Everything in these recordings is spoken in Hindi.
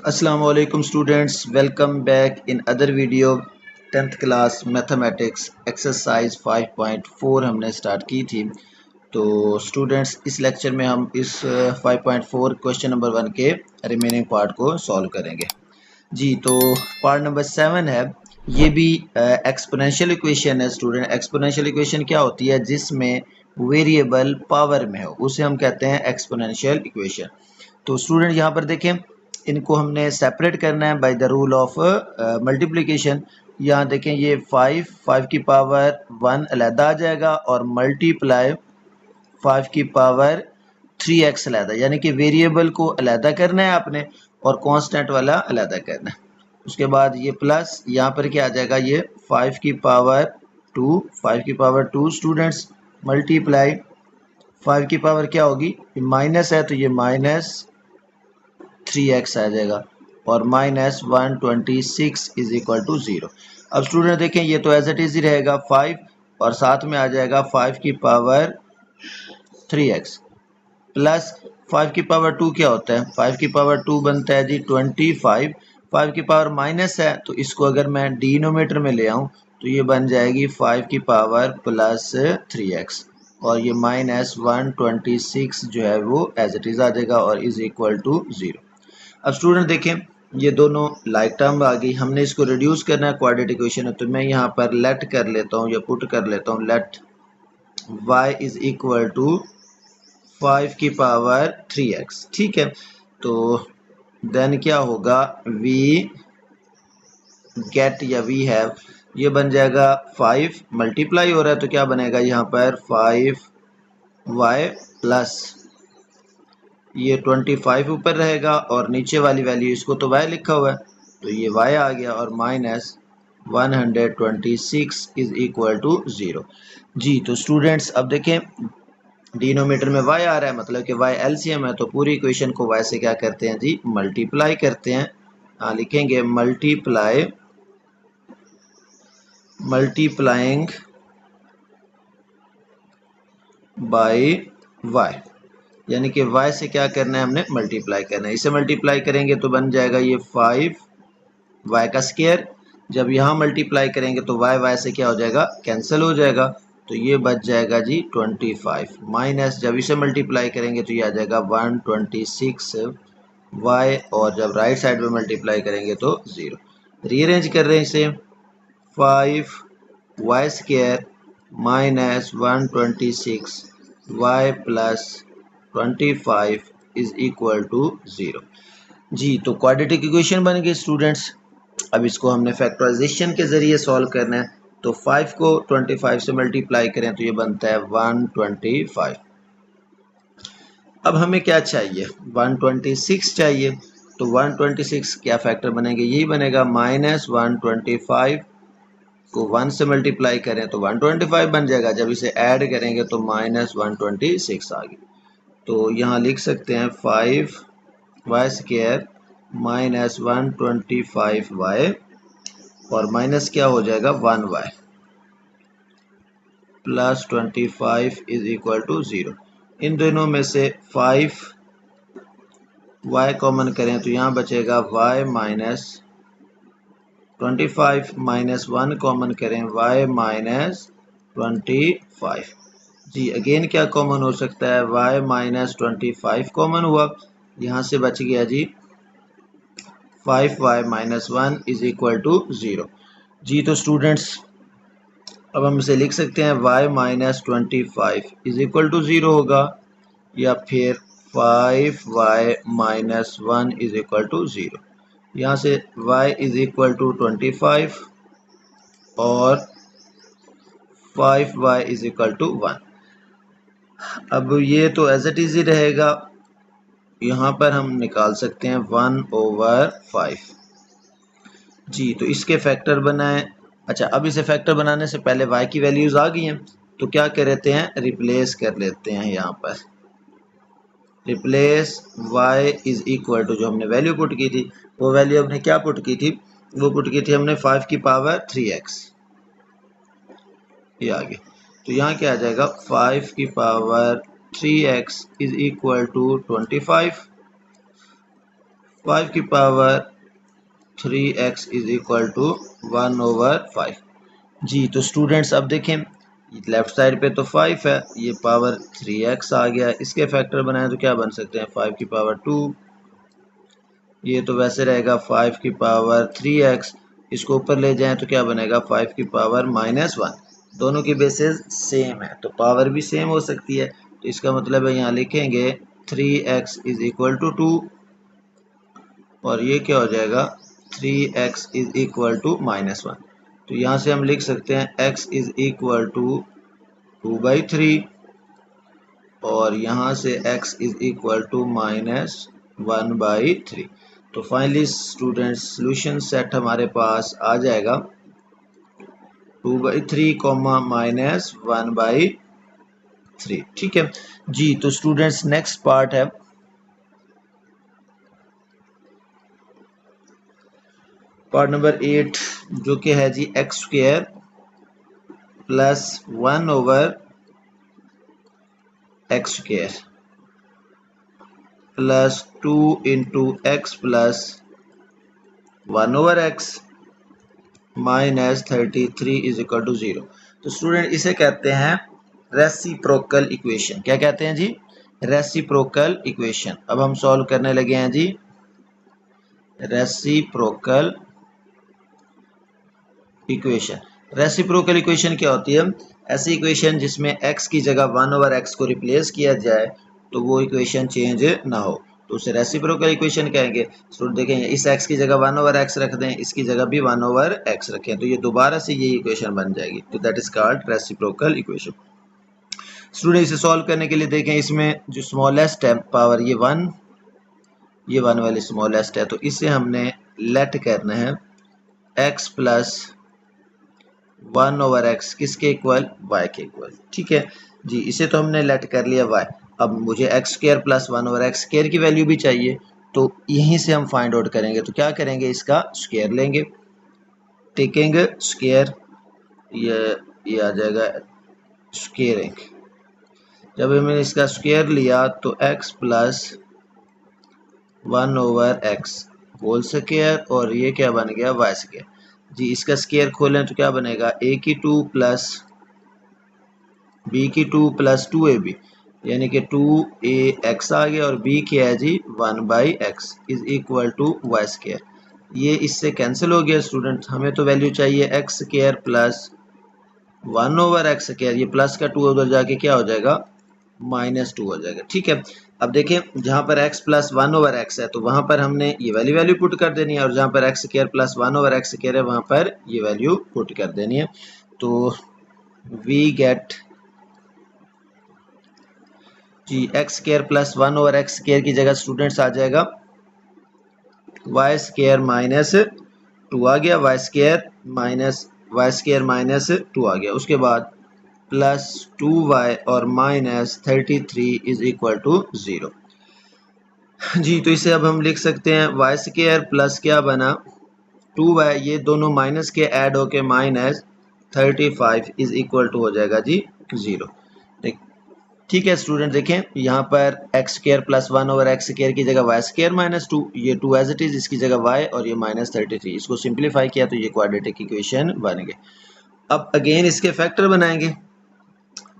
Assalamualaikum students, welcome back in other video 10th class mathematics exercise 5.4 हमने स्टार्ट की थी। तो स्टूडेंट्स इस लेक्चर में हम इस 5.4 क्वेश्चन नंबर 1 के रिमेनिंग पार्ट को सॉल्व करेंगे जी। तो पार्ट नंबर 7 है, ये भी एक्सपोनेंशियल इक्वेशन है स्टूडेंट। एक्सपोनेंशियल इक्वेशन क्या होती है? जिसमें वेरिएबल पावर में हो उसे हम कहते हैं एक्सपोनेंशियल इक्वेशन। तो स्टूडेंट यहाँ पर देखें, इनको हमने सेपरेट करना है by the rule of multiplication. यहाँ देखें, ये 5 की पावर 1 अलहदा आ जाएगा और मल्टीप्लाई 5 की पावर 3x अलहदा, यानी कि वेरिएबल को अलहदा करना है आपने और कांस्टेंट वाला अलहदा करना है। उसके बाद ये प्लस यहाँ पर क्या आ जाएगा, ये 5 की पावर 2 स्टूडेंट्स मल्टीप्लाई 5 की पावर क्या होगी, माइनस है तो ये माइनस 3x आ जाएगा और माइनस 126 इज इक्वल टू 0। अब स्टूडेंट देखें, ये तो एज इट इज ही रहेगा 5 और साथ में आ जाएगा 5 की पावर 3x प्लस 5 की पावर 2 क्या होता है, 5 की पावर 2 बनता है जी 25। 5 की पावर माइनस है तो इसको अगर मैं डिनोमीटर में ले आऊं तो ये बन जाएगी 5 की पावर प्लस 3x और ये माइनस 126 जो है वो एज इट इज आ जाएगा और इज इक्वल टू 0। अब स्टूडेंट देखें, ये दोनों लाइक टर्म आ गई, हमने इसको रिड्यूस करना है, क्वाड्रेटिक इक्वेशन है। तो मैं यहाँ पर लेट कर लेता हूँ या पुट कर लेता हूँ, let y is equal to 5 की पावर 3x। ठीक है, तो देन क्या होगा, वी गेट या वी हैव, ये बन जाएगा 5 मल्टीप्लाई हो रहा है तो क्या बनेगा यहाँ पर 5y प्लस ये 25 ऊपर रहेगा और नीचे वाली वैल्यू, इसको तो y लिखा हुआ है तो ये y आ गया और माइनस 126 इज इक्वल टू 0 जी। तो स्टूडेंट्स अब देखें, डिनोमीटर में y आ रहा है मतलब कि y एलसीएम है, तो पूरी इक्वेशन को y से क्या करते हैं जी, मल्टीप्लाई करते हैं। लिखेंगे मल्टीप्लाइंग बाय y, यानी कि y से क्या करना है, हमने मल्टीप्लाई करना है। इसे मल्टीप्लाई करेंगे तो बन जाएगा ये 5y का स्क्वायर। जब यहाँ मल्टीप्लाई करेंगे तो y से क्या हो जाएगा, कैंसिल हो जाएगा, तो ये बच जाएगा जी 25 माइनस, जब इसे मल्टीप्लाई करेंगे तो ये आ जाएगा 126y और जब राइट साइड में मल्टीप्लाई करेंगे तो 0। रीअरेंज कर रहे हैं इसे, 5y square minus 126y plus 25 is equal to 0 जी। तो क्वाड्रेटिक इक्वेशन बन गई स्टूडेंट्स। अब इसको हमने फैक्टराइजेशन के जरिए सॉल्व करना है। तो 5 को 25 से मल्टीप्लाई करें तो ये बनता है 125। अब हमें क्या चाहिए, 126 चाहिए। तो 126 क्या फैक्टर बनेंगे, यही बनेगा, माइनस 125 को 1 से मल्टीप्लाई करें तो 125 बन जाएगा, जब इसे ऐड करेंगे तो माइनस 126 आ गई। तो यहाँ लिख सकते हैं 5y स्क्वायर माइनस 125y और माइनस क्या हो जाएगा 1y plus 25 is equal to 0। इन दोनों में से 5y कॉमन करें तो यहाँ बचेगा y माइनस 25 माइनस 1 कॉमन करें y माइनस 25 जी। अगेन क्या कॉमन हो सकता है, y माइनस 25 कॉमन हुआ, यहाँ से बच गया जी 5y minus 1 is equal to 0 जी। तो स्टूडेंट्स अब हम इसे लिख सकते हैं y minus 25 is equal to 0 होगा, या फिर 5y minus 1 is equal to 0। यहाँ से y इज इक्वल टू 25 और 5y इज इक्वल टू 1। अब ये तो एज इट इज ही रहेगा, यहाँ पर हम निकाल सकते हैं 1/5 जी। तो इसके फैक्टर बनाएं। अच्छा, अब इसे फैक्टर बनाने से पहले y की वैल्यूज आ गई हैं तो क्या कर लेते हैं, रिप्लेस कर लेते हैं। यहाँ पर replace y is equal to, जो हमने वैल्यू पुट की थी वो वैल्यू हमने क्या पुट की थी, वो पुट की थी हमने 5 की पावर 3x, ये आ गई। तो यहाँ क्या आ जाएगा, 5 की power 3x is equal to 25। 5 की power 3x is equal to 1/5। जी तो स्टूडेंट्स अब देखें लेफ्ट साइड पे तो 5 है, ये पावर 3x आ गया, इसके फैक्टर बनाए तो क्या बन सकते हैं 5 की पावर 2, ये तो वैसे रहेगा 5 की पावर 3x, इसको ऊपर ले जाएं तो क्या बनेगा 5 की पावर -1। दोनों की बेसिस सेम है तो पावर भी सेम हो सकती है, तो इसका मतलब है यहाँ लिखेंगे 3x इज इक्वल टू 2 और ये क्या हो जाएगा 3x इज इक्वल टू -1। तो यहाँ से हम लिख सकते हैं x इज इक्वल टू 2/3 और यहाँ से x इज इक्वल टू -1/3। तो फाइनली स्टूडेंट्स सॉल्यूशन सेट हमारे पास आ जाएगा 2/3 -1/3। ठीक है जी। तो स्टूडेंट्स नेक्स्ट पार्ट है पार्ट नंबर 8 जो कि है जी x² plus 1/x² plus 2 into x plus 1/x minus 33 is equal to 0। तो स्टूडेंट इसे कहते हैं रेसिप्रोकल इक्वेशन। क्या कहते हैं जी रेसिप्रोकल इक्वेशन। अब हम सॉल्व करने लगे हैं जी रेसिप्रोकल इक्वेशन। रेसिप्रोकल इक्वेशन क्या होती है ऐसी इक्वेशन जिसमें x की जगह 1/x को रिप्लेस किया जाए तो वो इक्वेशन चेंज ना हो तो उसे रेसिप्रोकल इक्वेशन कहेंगे। स्टूडेंट देखेंगे इस x की जगह 1/x रख दें, इसकी जगह भी 1/x रखें तो ये दोबारा से ये इक्वेशन बन जाएगी, तो that is called reciprocal equation. Student इसे सॉल्व करने के लिए देखें इसमें जो स्मॉलेस्ट है पावर ये 1 वाली स्मॉलेस्ट है, तो इसे हमने लेट करना है x प्लस 1/x किसके इक्वल y के इक्वल। ठीक है जी, इसे तो हमने लेट कर लिया y। अब मुझे x² प्लस 1/x² की वैल्यू भी चाहिए, तो यहीं से हम फाइंड आउट करेंगे। तो क्या करेंगे इसका स्क्वायर लेंगे, टेकेंगे स्क्वायर, ये आ जाएगा स्क्वायरिंग। जब हमने इसका स्क्वायर लिया तो x plus 1/x whole square और ये क्या बन गया y स्क्वायर। जी इसका स्क्वायर खोलें तो क्या बनेगा a की 2 प्लस b की 2 प्लस 2ab यानी कि 2ax आ गया और b क्या है जी 1/x is equal to y square. ये इससे कैंसिल हो गया स्टूडेंट, हमें तो वैल्यू चाहिए x square plus 1/x square, ये प्लस का 2 उधर जाके क्या हो जाएगा -2 हो जाएगा। ठीक है अब देखें जहाँ पर x प्लस 1/x है तो वहाँ पर हमने ये वैल्यू पुट कर देनी है और जहाँ पर x square plus 1/x square है वहाँ पर ये वैल्यू पुट कर देनी है। तो वी गेट जी x square plus 1/x square की जगह स्टूडेंट्स आ जाएगा y स्क्वायर माइनस 2 आ गया, y स्क्वायर माइनस 2 आ गया, उसके बाद प्लस 2y और माइनस 33 इज इक्वल टू 0। जी तो इसे अब हम लिख सकते हैं y स्क्वायर प्लस क्या बना 2y, ये दोनों माइनस के ऐड होके माइनस 35 इज इक्वल टू हो जाएगा जी 0। ठीक है स्टूडेंट देखें यहाँ पर x square plus 1/x square की जगह y स्क्वायर माइनस 2, ये 2 एज इट इज, इसकी जगह y और ये माइनस 33, इसको सिंप्लीफाई किया तो ये क्वाड्रेटिक इक्वेशन बन गए। अब अगेन इसके फैक्टर बनाएंगे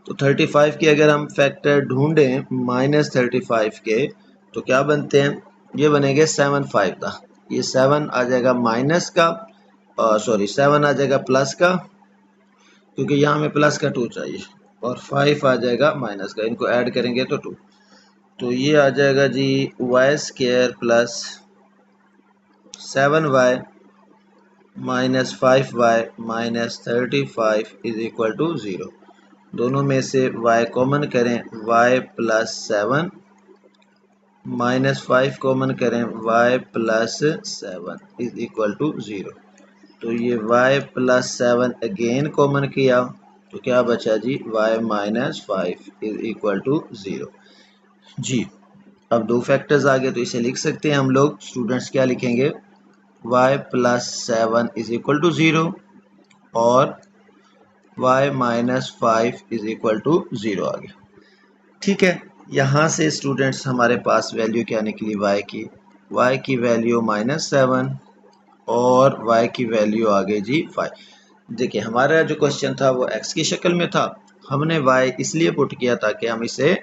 तो 35 के अगर हम फैक्टर ढूंढें -35 के तो क्या बनते हैं, ये बनेंगे 7 5 का, ये 7 आ जाएगा माइनस का सॉरी 7 आ जाएगा प्लस का क्योंकि यहाँ हमें प्लस का 2 चाहिए और 5 आ जाएगा माइनस का, इनको ऐड करेंगे तो 2, तो ये आ जाएगा जी y square plus 7y minus 5y minus 35 is equal to 0। दोनों में से y कॉमन करें y प्लस 7 माइनस 5 कॉमन करें y plus 7 is equal to 0। तो ये y प्लस 7 अगेन कॉमन किया तो क्या बचा जी y minus 5 is equal to 0। जी अब दो फैक्टर्स आ गए तो इसे लिख सकते हैं हम लोग स्टूडेंट्स, क्या लिखेंगे y plus 7 is equal to 0 और y minus 5 is equal to 0 आ गया। ठीक है यहाँ से स्टूडेंट्स हमारे पास वैल्यू क्या निकली y की y की वैल्यू -7 और y की वैल्यू आ गई जी 5। देखिए हमारा जो क्वेश्चन था वो x की शक्ल में था, हमने y इसलिए पुट किया ताकि हम इसे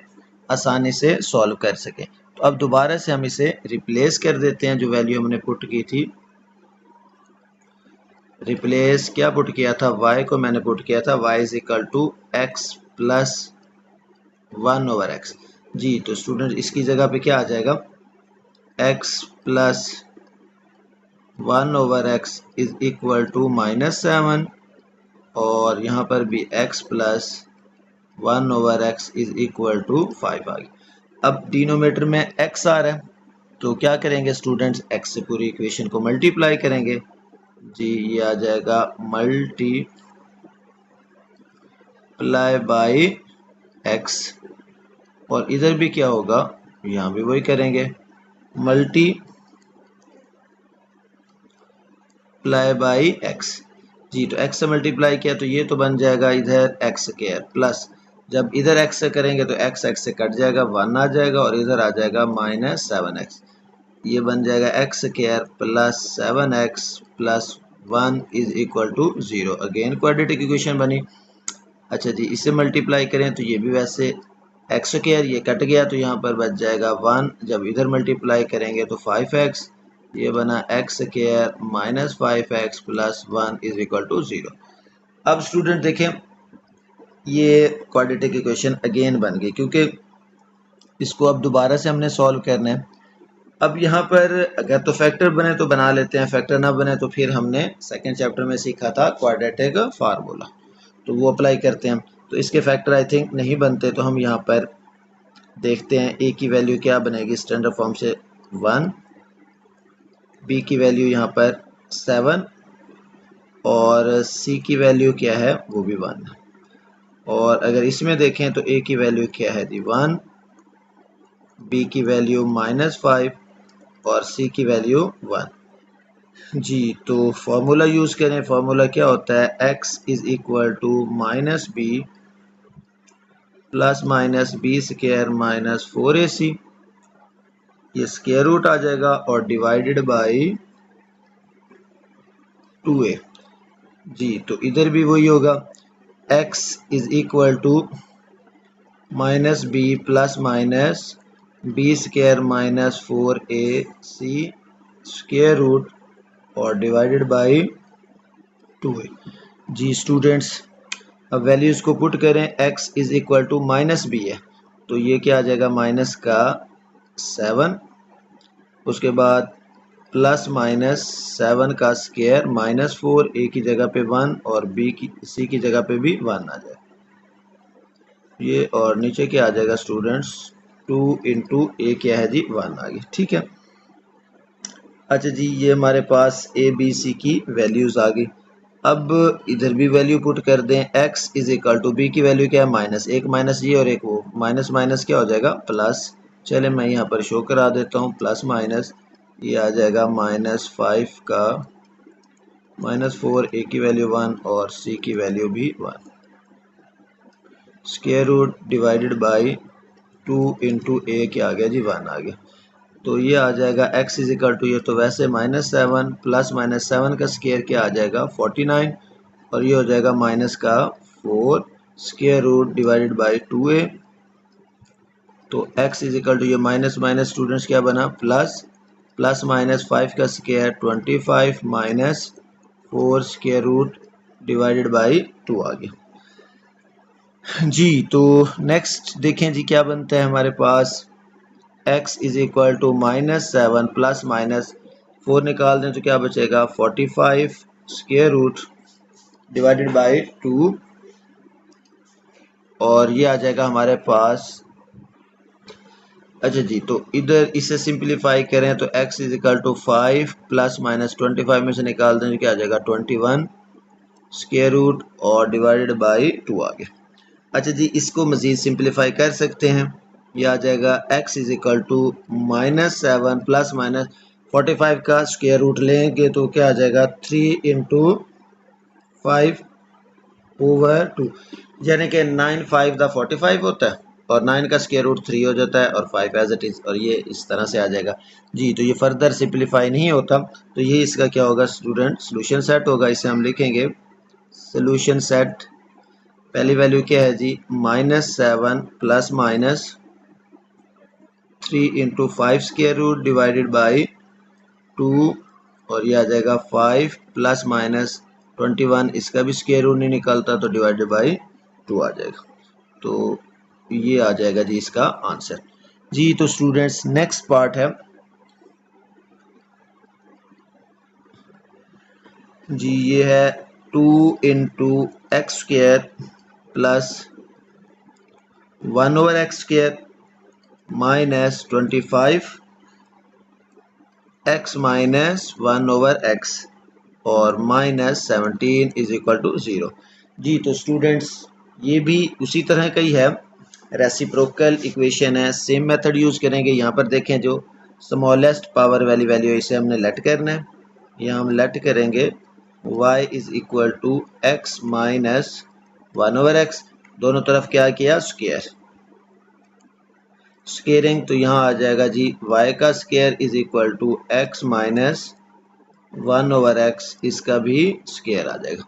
आसानी से सॉल्व कर सकें। तो अब दोबारा से हम इसे रिप्लेस कर देते हैं, जो वैल्यू हमने पुट की थी। रिप्लेस क्या पुट किया था, y को मैंने पुट किया था y is equal to x plus 1/x। जी तो स्टूडेंट इसकी जगह पे क्या आ जाएगा, x plus 1/x is equal to -7 और यहाँ पर भी x plus 1/x is equal to 5 आ गया। अब डिनोमीटर में x आ रहा है तो क्या करेंगे स्टूडेंट्स, x से पूरी इक्वेशन को मल्टीप्लाई करेंगे। जी ये आ जाएगा मल्टीप्लाई बाय x और इधर भी क्या होगा, यहाँ भी वही करेंगे, मल्टीप्लाई बाय x। जी तो x से मल्टीप्लाई किया तो ये तो बन जाएगा इधर x स्क्वायर प्लस, जब इधर x से करेंगे तो x से कट जाएगा, 1 आ जाएगा और इधर आ जाएगा -7x। ये बन जाएगा x square plus 7x plus 1 is equal to 0। Again quadratic equation बनी। अच्छा जी इसे मल्टीप्लाई करें तो ये भी वैसे x स्क्वायर, ये कट गया तो यहाँ पर बच जाएगा 1, जब इधर मल्टीप्लाई करेंगे तो 5x, ये बना x square minus 5x plus 1 is equal to 0। अब स्टूडेंट देखें ये क्वाड्रेटिक इक्वेशन अगेन बन गई, क्योंकि इसको अब दोबारा से हमने सॉल्व करना है। अब यहाँ पर अगर तो फैक्टर बने तो बना लेते हैं, फैक्टर ना बने तो फिर हमने सेकंड चैप्टर में सीखा था क्वाड्रेटिक फार्मूला, तो वो अप्लाई करते हैं। तो इसके फैक्टर आई थिंक नहीं बनते, तो हम यहाँ पर देखते हैं a की वैल्यू क्या बनेगी स्टैंडर्ड फॉर्म से 1, b की वैल्यू यहाँ पर 7 और c की वैल्यू क्या है वो भी 1। और अगर इसमें देखें तो a की वैल्यू क्या है जी 1, b की वैल्यू -5 और c की वैल्यू 1। जी तो फॉर्मूला यूज़ करें, फॉर्मूला क्या होता है, x is equal to -b plus minus B square minus 4ac, ये स्क्वायर रूट आ जाएगा और डिवाइडेड बाई 2a। जी तो इधर भी वही होगा, x is equal to -b plus minus B square minus 4ac square root और डिवाइडेड बाई 2a। जी स्टूडेंट्स अब वैल्यूज को पुट करें, x is equal to -b है तो ये क्या आ जाएगा माइनस का 7, उसके बाद प्लस माइनस 7 का स्क्वायर -4, a की जगह पे 1 और c की जगह पे भी 1 आ जाएगा ये, और नीचे क्या आ जाएगा स्टूडेंट्स 2 इंटू a क्या है जी 1 आ गया। ठीक है, अच्छा जी ये हमारे पास a b c की वैल्यूज आ गई। अब इधर भी वैल्यू पुट कर दें, x is equal to b की वैल्यू क्या है माइनस, एक माइनस ये और एक वो, माइनस माइनस क्या हो जाएगा प्लस। चले मैं यहाँ पर शो करा देता हूँ, प्लस माइनस ये आ जाएगा -5 का -4, a की वैल्यू 1 और c की वैल्यू भी 1, square root divided by 2 into a क्या आ गया जी 1 आ गया। तो ये आ जाएगा x इज इक्वल टू, ये तो वैसे -7 प्लस -7 का स्क्वायर क्या आ जाएगा 49 और ये हो जाएगा माइनस का 4 square root divided by 2a। तो x इज इक्वल टू ये माइनस माइनस स्टूडेंट्स क्या बना प्लस, प्लस माइनस 5 का square 25 minus 4 square root divided by 2 आ गया। जी तो नेक्स्ट देखें जी क्या बनता है हमारे पास, x is equal to -7 plus -4 निकाल दें तो क्या बचेगा 45 स्क्वायर रूट डिवाइडेड बाई 2 और ये आ जाएगा हमारे पास। अच्छा जी तो इधर इसे सिंप्लीफाई करें तो x is equal to 5 plus minus 25 में से निकाल दें तो क्या आ जाएगा 21 स्क्वायर रूट और डिवाइडेड बाई 2 आ गया। अच्छा जी इसको मज़ीद सिंप्लीफाई कर सकते हैं, ये आ जाएगा x is equal to -7 plus minus 45 का स्क्वायर रूट लेंगे तो क्या आ जाएगा 3 इंटू 5 ओवर 2, यानी कि 9 5 दा 45 होता है। और 9 का स्क्वायर रूट 3 हो जाता है और 5 एज इट इज़, और ये इस तरह से आ जाएगा जी। तो ये फर्दर सिंप्लीफाई नहीं होता, तो ये इसका क्या होगा स्टूडेंट, सोल्यूशन सेट होगा। इसे हम लिखेंगे सोल्यूशन सेट। पहली वैल्यू क्या है जी, -7 plus minus 3 into 5 square root divided by 2, और ये आ जाएगा 5 प्लस माइनस 21, इसका भी स्क्वायर रूट नहीं निकलता तो डिवाइडेड बाई 2 आ जाएगा। तो ये आ जाएगा जी इसका आंसर जी। तो स्टूडेंट्स नेक्स्ट पार्ट है जी, ये है 2 into x square plus 1 over x square minus 25 x minus 1 over x और माइनस 17 इज इक्वल टू 0 जी। तो स्टूडेंट्स ये भी उसी तरह का ही है, रेसिप्रोकल इक्वेशन है, सेम मेथड यूज़ करेंगे। यहाँ पर देखें जो स्मॉलेस्ट पावर वाली वैल्यू है इसे हमने लेट करना है। यहाँ हम लेट करेंगे y is equal to x minus 1 over x, दोनों तरफ क्या किया स्क्वायर, स्क्वेयरिंग, तो यहाँ आ जाएगा जी y का square is equal to x minus 1 over x, इसका भी स्क्वायर आ जाएगा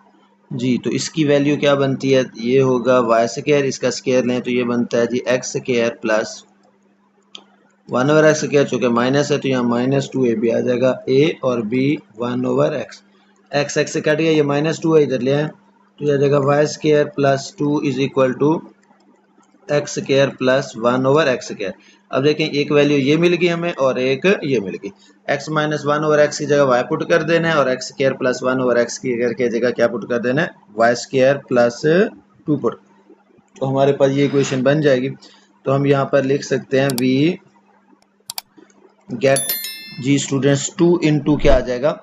जी। तो इसकी वैल्यू क्या बनती है, ये होगा वाई स्क्वायर, इसका स्क्वायर लें तो ये बनता है जी x square plus 1 over x square, चूँकि माइनस है तो यहाँ -2 a भी आ जाएगा, a और b 1 over x, x x से कट गया, ये -2 है इधर ले आए तो ये आ जाएगा y square plus 2 is equal to x square plus 1 over x square. अब देखें एक वैल्यू ये मिल गई हमें और एक ये मिल गई, x माइनस 1 ओवर एक्स की जगह y पुट कर देना है और x square plus 1 over x की जगह क्या पुट कर देना है, वाई स्क्वायर प्लस 2 पुट, तो हमारे पास ये इक्वेशन बन जाएगी। तो हम यहाँ पर लिख सकते हैं वी गेट जी स्टूडेंट्स 2 इंटू क्या आ जाएगा,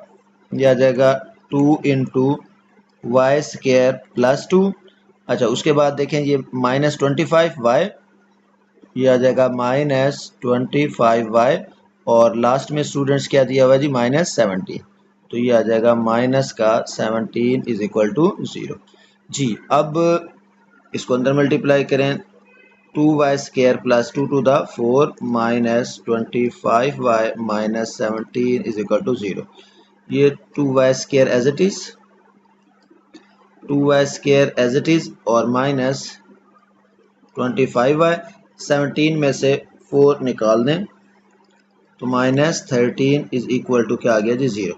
ये आ जाएगा 2 इंटू वाई स्क्वायर प्लस 2। अच्छा उसके बाद देखें ये -25 वाई, ये आ जाएगा -25y, और लास्ट में स्टूडेंट्स क्या दिया हुआ जी -17, तो ये आ जाएगा माइनस का 17 इज इक्वल टू 0 जी। अब इसको अंदर मल्टीप्लाई करें, 2y square plus 2 to the 4 minus 25y minus 17 is equal to 0। ये 2y square as it is, 2y square as it is और माइनस 25y, 17 में से 4 निकाल दें तो -13 इज इक्वल टू क्या आ गया जी 0।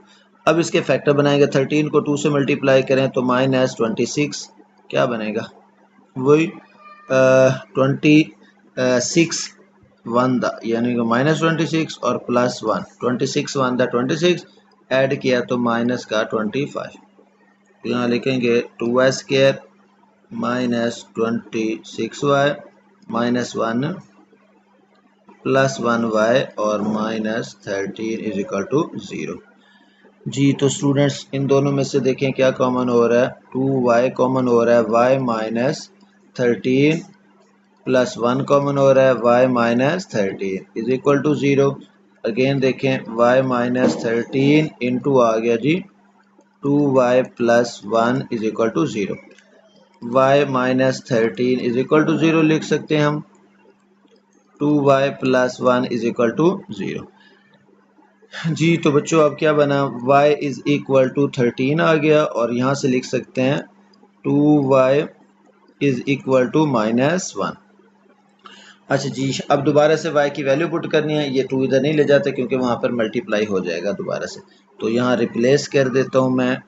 अब इसके फैक्टर बनाएंगे, 13 को 2 से मल्टीप्लाई करें तो -26 क्या बनेगा, वही 26 1 दा यानी कि -26 और प्लस 1, 26 1 दा 26 ऐड किया तो माइनस का 25, तो यहाँ लिखेंगे 2y square minus 26y minus 1 plus 1y और -13 इज इक्वल टू 0 जी। तो स्टूडेंट्स इन दोनों में से देखें क्या कॉमन हो रहा है, 2y कॉमन हो रहा है, y माइनस 13 प्लस 1 कॉमन हो रहा है, y minus 13 is equal to 0। Again देखें y माइनस 13 इंटू आ गया जी 2y plus 1 is equal to 0, y minus 13 is equal to 0 लिख सकते हैं हम, 2y plus 1 is equal to 0 जी। तो बच्चों अब क्या बना, y इज इक्वल टू 13 आ गया और यहाँ से लिख सकते हैं 2y इज इक्वल टू -1। अच्छा जी अब दोबारा से y की वैल्यू पुट करनी है, ये 2 इधर नहीं ले जाते क्योंकि वहाँ पर मल्टीप्लाई हो जाएगा दोबारा से, तो यहाँ रिप्लेस कर देता हूँ मैं,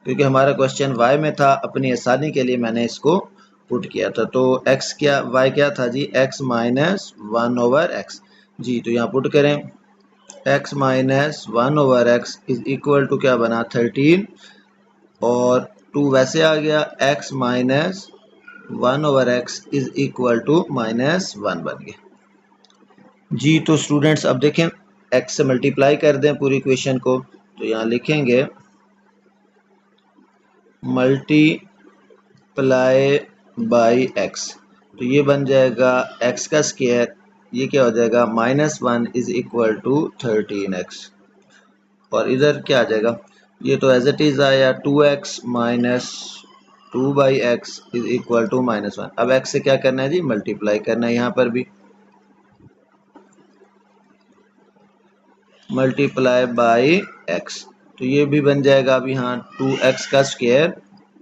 क्योंकि हमारा क्वेश्चन y में था, अपनी आसानी के लिए मैंने इसको पुट किया था। तो x क्या, y क्या था जी x माइनस 1 ओवर एक्स जी, तो यहाँ पुट करें x minus 1 over x is equal to क्या बना 13 और 2 वैसे आ गया, x minus 1 over x is equal to -1 बन गया जी। तो स्टूडेंट्स अब देखें x से मल्टीप्लाई कर दें पूरी इक्वेशन को, तो यहाँ लिखेंगे मल्टीप्लाई बाई x, तो ये बन जाएगा x का स्क्वायर, ये क्या हो जाएगा -1 इज इक्वल टू 13x, और इधर क्या आ जाएगा, ये तो एज इट इज आया 2x minus 2/x is equal to -1। अब x से क्या करना है जी, मल्टीप्लाई करना है, यहाँ पर भी मल्टीप्लाई बाई x, तो ये भी बन जाएगा अब यहाँ 2x का square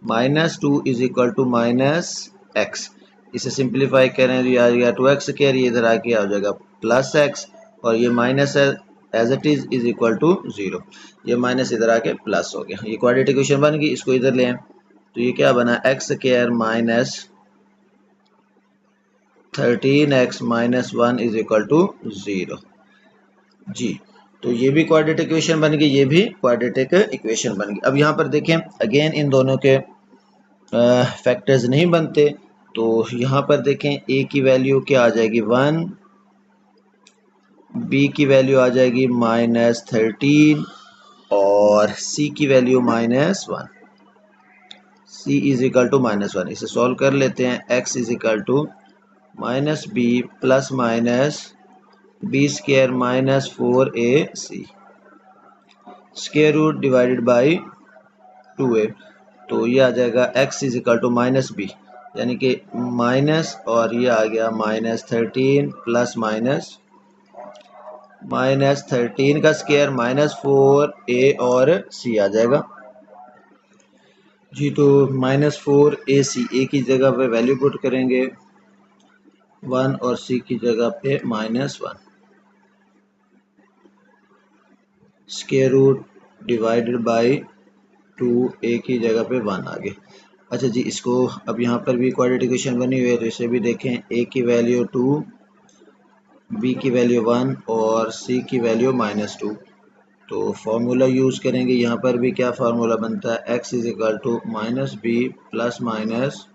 -2 is equal to -x। इसे सिंप्लीफाई करें तो ये आ गया 2x स्क्वायर, ये इधर आके आ जाएगा +x, और ये माइनस है as it is equal to 0। ये माइनस इधर आके प्लस हो गया, ये क्वाड्रेटिक इक्वेशन बन गई। इसको इधर ले आए तो ये क्या बना, x square minus 13x minus 1 is equal to 0 जी। तो ये भी क्वाड्रेटिक इक्वेशन बन गई, ये भी क्वाड्रेटिक इक्वेशन बन गई। अब यहाँ पर देखें अगेन इन दोनों के फैक्टर्स नहीं बनते, तो यहाँ पर देखें a की वैल्यू क्या आ जाएगी 1, b की वैल्यू आ जाएगी -13 और c की value -1। c is equal to -1, इसे सॉल्व कर लेते हैं। x is equal to -b plus minus b square -4ac square root divided by 2a, तो ये आ जाएगा x is equal to -b, यानी कि माइनस, और ये आ गया -13 प्लस -13 का स्क्वायर -4a और c आ जाएगा जी। तो -4ac, a की जगह पे वैल्यू पुट करेंगे 1 और c की जगह पे -1, square root divided by 2a की जगह पे 1 आ गए। अच्छा जी, इसको अब यहाँ पर भी क्वाड्रेटिक इक्वेशन बनी हुई है, तो इसे भी देखें। a की वैल्यू 2, b की वैल्यू 1 और c की वैल्यू -2, तो फॉर्मूला यूज़ करेंगे। यहाँ पर भी क्या फार्मूला बनता है, x is equal to -b plus minus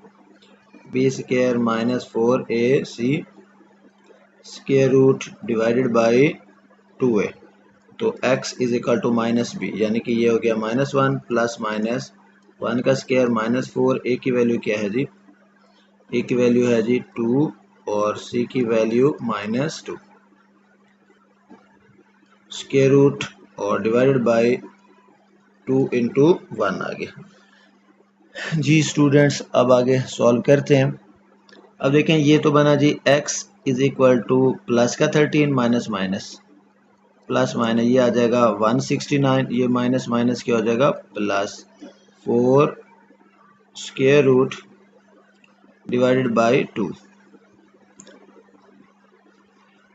b square -4ac square root divided by 2a, तो x is equal to -b, यानी कि ये हो गया -1 प्लस -1 का स्क्वायर -4। a की वैल्यू क्या है जी, a की वैल्यू है जी 2 और c की वैल्यू -2, स्क्वायर रूट और डिवाइडेड बाई 2 इंटू 1 आ गया जी। स्टूडेंट्स अब आगे सॉल्व करते हैं। अब देखें ये तो बना जी x is equal two plus का 13 माइनस माइनस प्लस माइनस, ये आ जाएगा 169, ये माइनस माइनस क्या हो जाएगा +4 स्क्वायर रूट डिवाइडेड बाई 2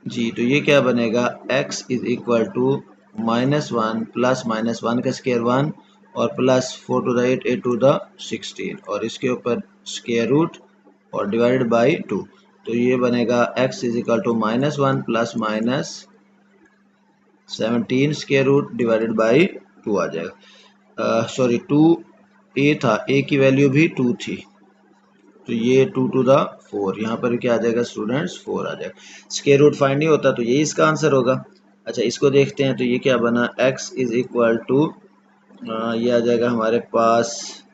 जी। तो ये क्या बनेगा, x is equal to -1 plus -1 का स्क्वायर 1 और plus 4 to the 8 8 to the 16, और इसके ऊपर स्क्वायर रूट और डिवाइडेड बाई 2, तो ये बनेगा x is equal to -1 plus -17 square root divided by 2 आ जाएगा। सॉरी 2a था, a की वैल्यू भी 2 थी, तो ये 2 टू द 4, यहाँ पर क्या आ जाएगा स्टूडेंट्स 4 आ जाएगा। स्क्वायर रूट फाइंड नहीं होता तो यही इसका आंसर होगा। अच्छा, इसको देखते हैं, तो ये क्या बना, x इज इक्वल टू ये आ जाएगा हमारे पास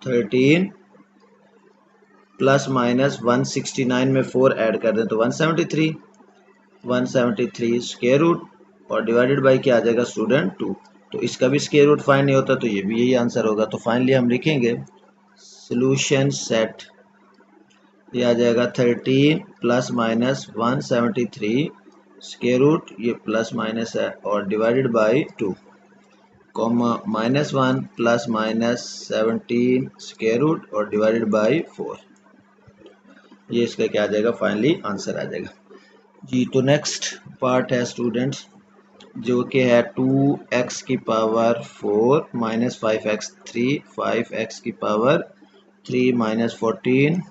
13 प्लस माइनस 169 में 4 ऐड कर दें तो 173 स्क्वायर रूट और डिवाइडेड बाई क्या आ जाएगा स्टूडेंट 2, तो इसका भी स्क्वायर रूट फाइंड नहीं होता तो ये भी यही आंसर होगा। तो फाइनली हम लिखेंगे सोल्यूशन सेट, ये आ जाएगा 13 प्लस माइनस 173 स्क्वायर रूट, ये प्लस माइनस है, और divided by 2 comma -1 plus -17 square root और डिवाइडेड बाई 4, ये इसका क्या आ जाएगा फाइनली आंसर आ जाएगा जी। तो नेक्स्ट पार्ट है स्टूडेंट्स जो कि है 2x की पावर 4 माइनस 5x3 5x की power 3 minus 14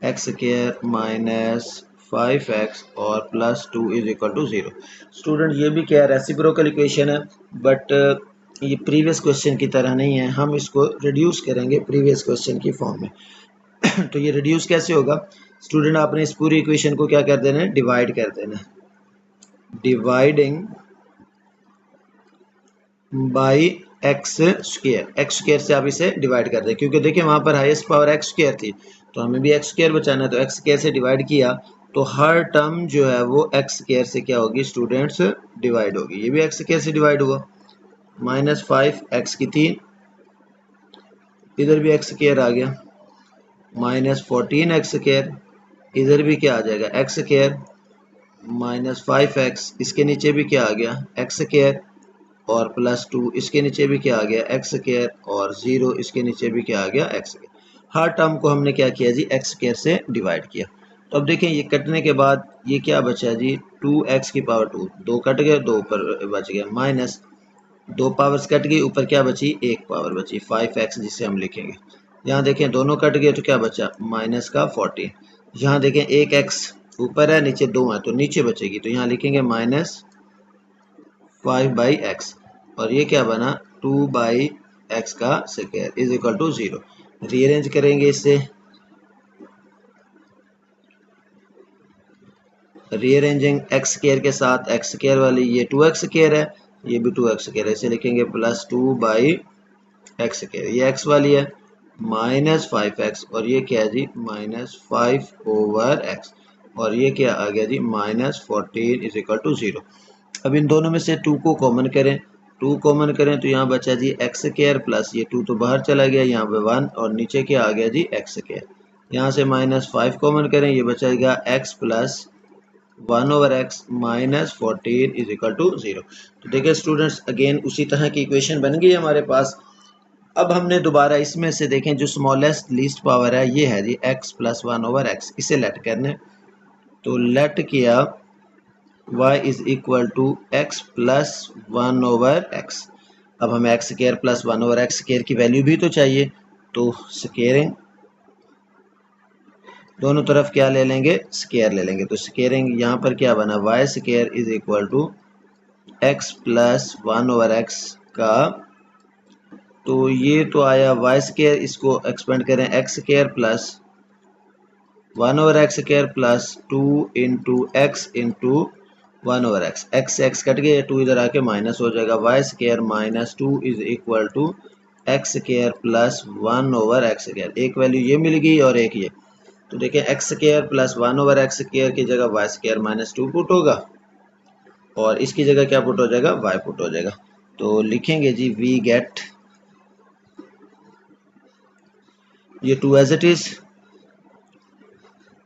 x square minus 5x और plus 2 is equal to 0। Student ये भी क्या है, रेसिप्रोकल इक्वेशन है, बट ये प्रीवियस क्वेश्चन की तरह नहीं है, हम इसको रिड्यूस करेंगे प्रीवियस क्वेश्चन की फॉर्म में। तो ये रिड्यूस कैसे होगा स्टूडेंट, आपने इस पूरी इक्वेशन को क्या कर देना है, डिवाइड कर देना है, डिवाइडिंग बाई एक्स स्क्वायर से आप इसे डिवाइड कर दें, क्योंकि देखिए वहाँ पर हाईएस्ट पावर एक्स स्क्वायर थी तो हमें भी एक्स स्क्वायर बचाना है, तो एक्स स्क्वायर से डिवाइड किया तो हर टर्म जो है वो एक्स स्क्वायर से क्या होगी स्टूडेंट्स डिवाइड होगी। ये भी एक्स स्क्वायर से डिवाइड हुआ, -5 एक्स की 3 इधर भी एक्स स्क्वायर आ गया, माइनस 14 एक्स स्क्वायर, इधर भी क्या आ जाएगा एक्स स्क्वायर, माइनस 5x, इसके नीचे भी क्या आ गया एक्स स्क्वायर, और प्लस 2 इसके नीचे भी क्या आ गया एक्स स्क्वायर, और 0 इसके नीचे भी क्या आ गया एक्स स्क्वायर। हर टर्म को हमने क्या किया जी एक्स स्क्वायर से डिवाइड किया। तो अब देखें ये कटने के बाद ये क्या बचा जी 2x की पावर 2, 2 कट गए, 2 ऊपर बच गया, माइनस 2 पावर्स कट गई, ऊपर क्या बची 1 पावर बची 5x, जिसे हम लिखेंगे। यहाँ देखें दोनों कट गए तो क्या बचा माइनस का 14। यहाँ देखें एक x ऊपर है, नीचे 2 है, तो नीचे बचेगी, तो यहाँ लिखेंगे माइनस 5/x, और ये क्या बना 2/x का square is equal to 0। Rearrange करेंगे इससे, रीअरेंजिंग एक्स स्क्वायर के साथ एक्स स्क्वायर वाली, ये 2x स्क्वायर है, ये भी 2x स्क्वायर है, इसे लिखेंगे प्लस 2/x स्क्वायर, ये x वाली है, माइनस 5x, और ये क्या है जी माइनस 5/x, और ये क्या आ गया जी माइनस 14 इज इक्वल टू 0। अब इन दोनों में से 2 को कॉमन करें, 2 कॉमन करें तो यहाँ बचा जी एक्स स्क्वायर, प्लस ये 2 तो बाहर चला गया, यहाँ पे 1, और नीचे क्या आ गया जी एक्स स्क्वायर। यहाँ से माइनस 5 कॉमन करें, ये बचेगा x plus 1/x minus 14 is equal to 0। तो देखिए स्टूडेंट्स अगेन उसी तरह की इक्वेशन बन गई हमारे पास। अब हमने दोबारा इसमें से देखें जो स्मॉलेस्ट लीस्ट पावर है ये है जी x प्लस 1/x, इसे लेट करने, तो लेट किया y is equal to x plus 1/x। अब हमें x square plus 1/x square की वैल्यू भी तो चाहिए, तो स्क्वायरिंग दोनों तरफ क्या ले लेंगे स्क्वायर ले लेंगे, तो स्क्वायरिंग यहाँ पर क्या बना y square is equal to x plus 1/x का, तो ये तो आया y स्क्वायर, इसको एक्सपेंड करें x square plus 1/x square plus 2 into x into 1/x, x से x कट गया, 2 इधर आके माइनस हो जाएगा, y square minus 2 is equal to x square plus 1/x square, एक वैल्यू ये मिल गई और एक ये, तो देखिए x square plus 1/x square की जगह y स्क्वायर माइनस 2 पुट होगा, और इसकी जगह क्या पुट हो जाएगा y पुट हो जाएगा। तो लिखेंगे जी वी गेट ये 2 as it is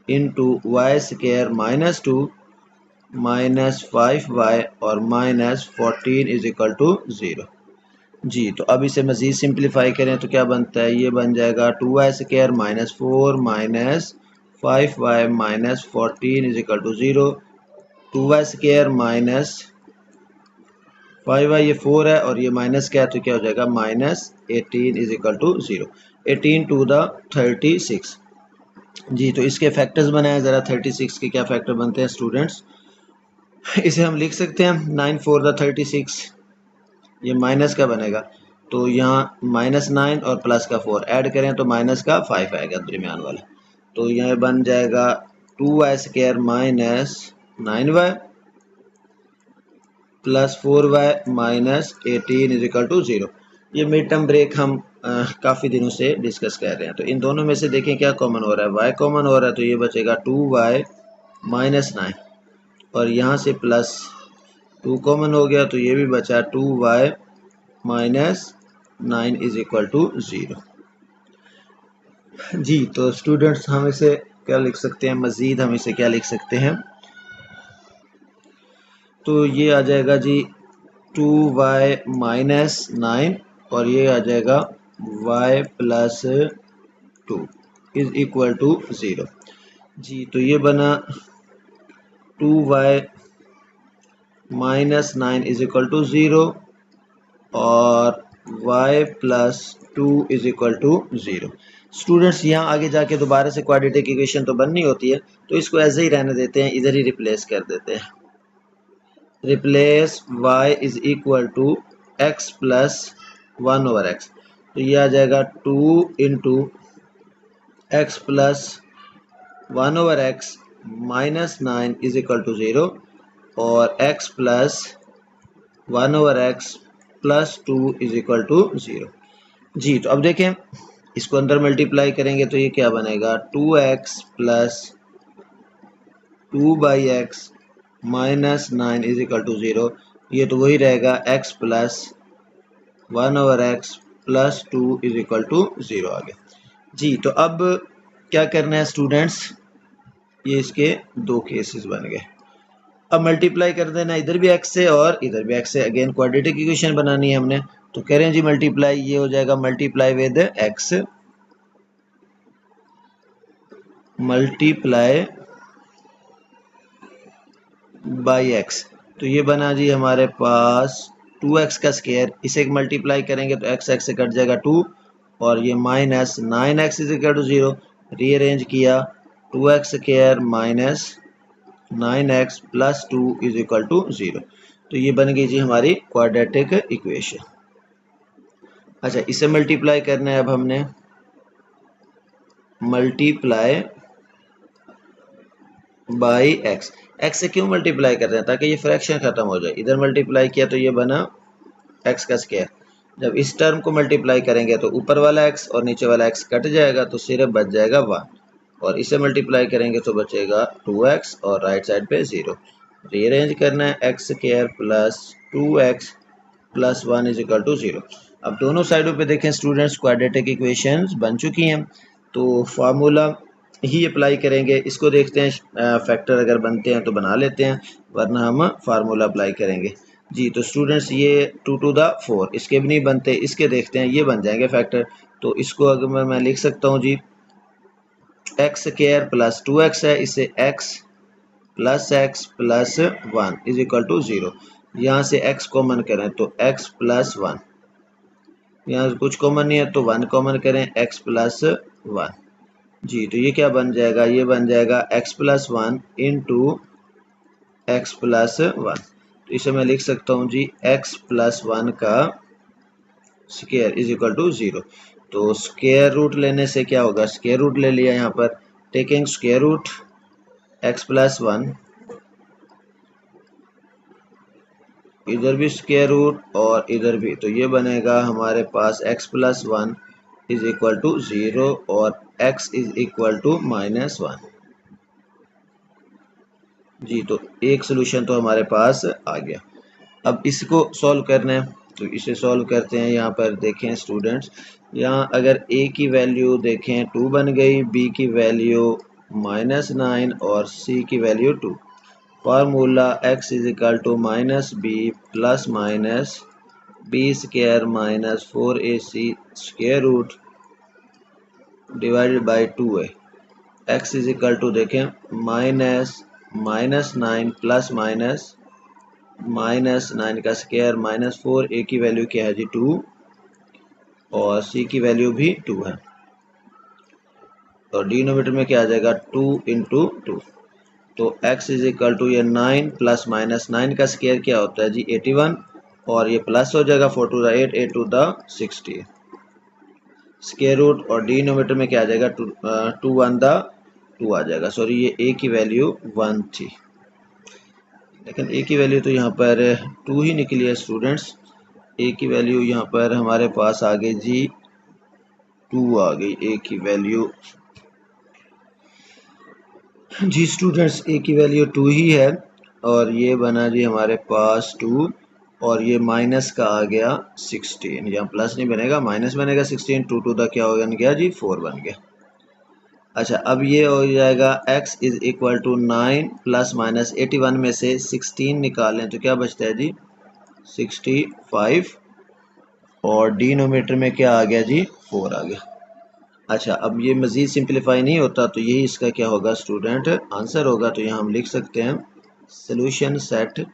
into y square minus 2 minus 5y और माइनस 14 इज इक्वल टू 0 जी। तो अब इसे मज़ीद सिंप्लीफाई करें तो क्या बनता है, ये बन जाएगा 2y square minus 4 minus 5y minus 14 is equal to 0, 2y square minus 5y ये 4 है और ये माइनस क्या है, तो क्या हो जाएगा minus 18 is equal to 0, 18 to the 36 जी। तो इसके फैक्टर्स बनाए ज़रा, 36 के क्या फैक्टर बनते हैं स्टूडेंट्स, इसे हम लिख सकते हैं 9 4 द 36, ये माइनस का बनेगा, तो यहाँ माइनस 9 और प्लस का 4 ऐड करें तो माइनस का 5 आएगा दरमियान वाला, तो यह बन जाएगा 2y square minus 9y plus 4y minus 18 is equal to 0। ये मिड टर्म ब्रेक हम काफ़ी दिनों से डिस्कस कर रहे हैं, तो इन दोनों में से देखें क्या कॉमन हो रहा है, y कॉमन हो रहा है, तो ये बचेगा 2y माइनस 9, और यहाँ से प्लस 2 कॉमन हो गया, तो ये भी बचा 2y minus 9 is equal to 0 जी। तो स्टूडेंट्स हम इसे क्या लिख सकते हैं, मज़ीद हम इसे क्या लिख सकते हैं, तो ये आ जाएगा जी 2y माइनस 9 और ये आ जाएगा y plus 2 is equal to 0 जी। तो ये बना 2y minus 9 is equal to 0 और y plus 2 is equal to 0। Students यहाँ आगे जाके दोबारा से क्वाड्रेटिक इक्वेशन तो बननी होती है, तो इसको ऐसे ही रहने देते हैं, इधर ही रिप्लेस कर देते हैं, replace y is equal to x plus 1/x, तो ये आ जाएगा 2 into x plus 1/x minus 9 is equal to 0 और x plus 1/x plus 2 is equal to 0 जी। तो अब देखें इसको अंदर मल्टीप्लाई करेंगे तो ये क्या बनेगा 2x plus 2/x minus 9 is equal to 0, ये तो वही रहेगा x plus 1/x plus 2 is equal to 0 आ गया जी। तो अब क्या करना है स्टूडेंट्स, ये इसके दो केसेस बन गए। अब मल्टीप्लाई कर देना इधर भी x से और इधर भी x से, अगेन क्वाड्रेटिक इक्वेशन बनानी है हमने, तो कह रहे हैं जी मल्टीप्लाई, ये हो जाएगा multiply with x multiply by x। तो ये बना जी हमारे पास 2x का स्क्वायर, इसे मल्टीप्लाई करेंगे तो x से कट जाएगा 2 और ये minus 9x is equal to 0, rearrange किया 2x square minus 9x plus 2 is equal to 0। तो ये बन गई जी हमारी क्वाड्रेटिक इक्वेशन। अच्छा, इसे मल्टीप्लाई करना है अब हमने, मल्टीप्लाई बाई x। x से क्यों मल्टीप्लाई कर रहे हैं, ताकि ये फ्रैक्शन खत्म हो जाए। इधर मल्टीप्लाई किया तो ये बना x का स्क्वायर, जब इस टर्म को मल्टीप्लाई करेंगे तो ऊपर वाला x और नीचे वाला x कट जाएगा, तो सिर्फ बच जाएगा 1, और इसे मल्टीप्लाई करेंगे तो बचेगा 2x और राइट साइड पे 0। रीअरेंज करना है x square plus 2x plus 1 is equal to 0। अब दोनों साइडों पे देखें स्टूडेंट्स, क्वाड्रेटिक इक्वेशंस बन चुकी हैं, तो फार्मूला ही अप्लाई करेंगे। इसको देखते हैं फैक्टर अगर बनते हैं तो बना लेते हैं, वरना हम फार्मूला अप्लाई करेंगे जी। तो स्टूडेंट्स ये 2 टू द 4 इसके भी नहीं बनते, इसके देखते हैं, ये बन जाएंगे फैक्टर। तो इसको अगर मैं लिख सकता हूँ जी, एक्स स्क्वायर प्लस 2x है, इसे x plus 1 is equal to 0। यहाँ से x कॉमन करें तो x प्लस 1, यहाँ से कुछ कॉमन नहीं है तो 1 कॉमन करें, x प्लस 1 जी। तो ये क्या बन जाएगा, ये बन जाएगा x plus 1 into x plus 1। तो इसे मैं लिख सकता हूँ जी x प्लस 1 का स्क्वायर इज इक्वल टू 0। तो स्क्वायर रूट लेने से क्या होगा, स्क्वायर रूट ले लिया यहाँ पर, taking square root x plus 1, इधर भी स्क्वायर रूट और इधर भी, तो ये बनेगा हमारे पास x plus 1 is equal to 0 और x is equal to minus 1 जी। तो एक सोल्यूशन तो हमारे पास आ गया। अब इसको सॉल्व करना है, तो इसे सॉल्व करते हैं। यहाँ पर देखें स्टूडेंट्स, यहाँ अगर a की वैल्यू देखें 2 बन गई, b की वैल्यू -9 और c की value 2। Formula x is equal to minus B plus minus B square minus 4ac square root divided by 2a। x is equal to देखें -9 प्लस माइनस 9 का स्क्वायर माइनस 4a की वैल्यू क्या है जी 2 और c की वैल्यू भी 2 है, और डिनोमिनेटर में क्या आ जाएगा 2 इंटू 2। तो x इज इक्वल टू ये 9 प्लस माइनस 9 का स्क्वायर क्या होता है जी 81, और ये प्लस हो जाएगा 4 to the 8 8 to the 60 square root, और डिनोमिनेटर में क्या आ जाएगा 2 1 द 2 आ जाएगा। सॉरी, ये a की वैल्यू 1 थी, लेकिन a की वैल्यू तो यहाँ पर 2 ही निकली है स्टूडेंट्स। a की वैल्यू यहाँ पर हमारे पास आ गई जी 2 आ गई a की वैल्यू जी। स्टूडेंट्स a की वैल्यू 2 ही है, और ये बना जी हमारे पास 2, और ये माइनस का आ गया 16, यहाँ प्लस नहीं बनेगा माइनस बनेगा 16, 2 टू द क्या बन गया जी 4 बन गया। अच्छा, अब ये हो जाएगा x is equal to 9 plus minus 81 में से 16 निकालें तो क्या बचता है जी 65, और डिनोमिनेटर में क्या आ गया जी 4 आ गया। अच्छा, अब ये मज़ीद सिंप्लीफाई नहीं होता, तो यही इसका क्या होगा स्टूडेंट आंसर होगा। तो यहाँ हम लिख सकते हैं सोल्यूशन सेट,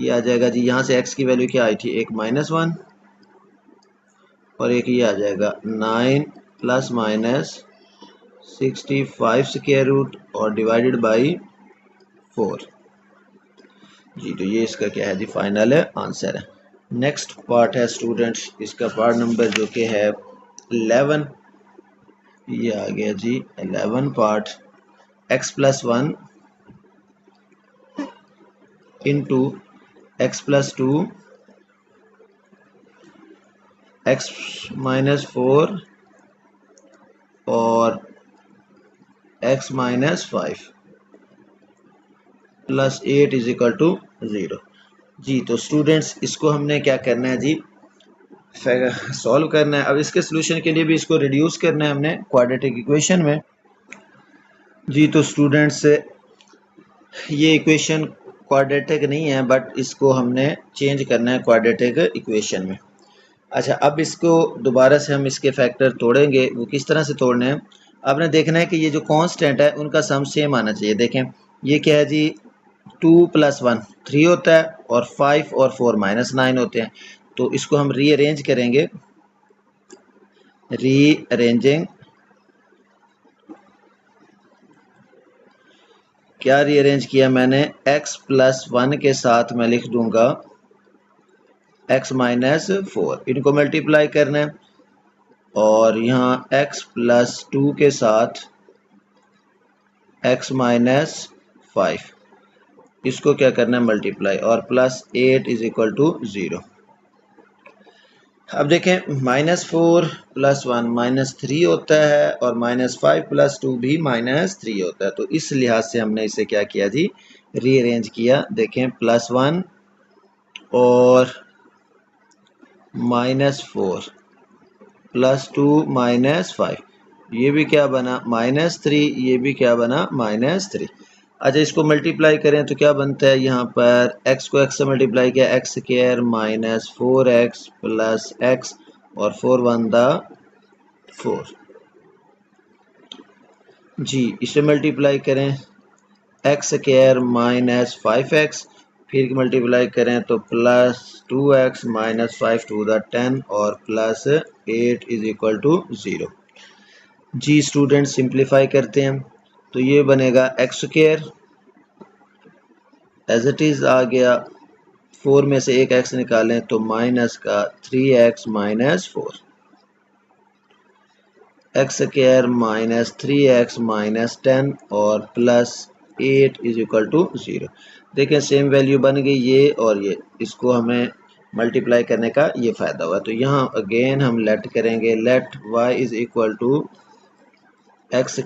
ये आ जाएगा जी, यहाँ से x की वैल्यू क्या आई थी, एक -1 और एक ये आ जाएगा 9 प्लस माइनस 65 स्क्वायर रूट और डिवाइडेड बाई 4 जी। तो ये इसका क्या है जी फाइनल आंसर है। नेक्स्ट पार्ट है स्टूडेंट्स, इसका पार्ट नंबर जो कि है 11, ये आ गया जी 11 part, x plus 1 into x plus 2 x minus 4 और x minus 5 plus 8 is equal to 0 जी। तो स्टूडेंट्स इसको हमने क्या करना है जी, सॉल्व करना है। अब इसके सोल्यूशन के लिए भी इसको रिड्यूस करना है हमने क्वाड्रेटिक इक्वेशन में। जी तो स्टूडेंट्स ये इक्वेशन क्वाड्रेटिक नहीं है, बट इसको हमने चेंज करना है क्वाड्रेटिक इक्वेशन में। अच्छा, अब इसको दोबारा से हम इसके फैक्टर तोड़ेंगे। वो किस तरह से तोड़ने हैं, आपने देखना है कि ये जो कांस्टेंट है उनका सम सेम आना चाहिए। देखें ये क्या है जी, 2 + 1 3 होता है और 5 और 4 -9 होते हैं। तो इसको हम रीअरेंज करेंगे, रीअरेंजिंग क्या रीअरेंज किया मैंने, x + 1 के साथ मैं लिख दूंगा x - 4, इनको मल्टीप्लाई करना है। और यहाँ x + 2 के साथ x - 5, इसको क्या करना है मल्टीप्लाई, और +8 = 0। अब देखें -4 + 1 -3 होता है और -5 + 2 भी -3 होता है। तो इस लिहाज से हमने इसे क्या किया जी, रीअरेंज किया। देखें +1 और -4 + 2 -5, ये भी क्या बना -3, ये भी क्या बना -3। अच्छा, इसको मल्टीप्लाई करें तो क्या बनता है, यहाँ पर x को x से मल्टीप्लाई किया, x² - 4x + x और 4 1 4 जी। इसे मल्टीप्लाई करें x² - 5x, फिर मल्टीप्लाई करें तो +2x - 5 2 10 और +8 = 0। जी स्टूडेंट सिंप्लीफाई करते हैं तो ये बनेगा x² एज इट इज़ आ गया, 4 में से एक x निकालें तो -3x - 4, x² - 3x - 10 और +8 = 0। देखें सेम वैल्यू बन गई ये और ये, इसको हमें मल्टीप्लाई करने का ये फ़ायदा हुआ। तो यहाँ अगेन हम लेट करेंगे, late y = x²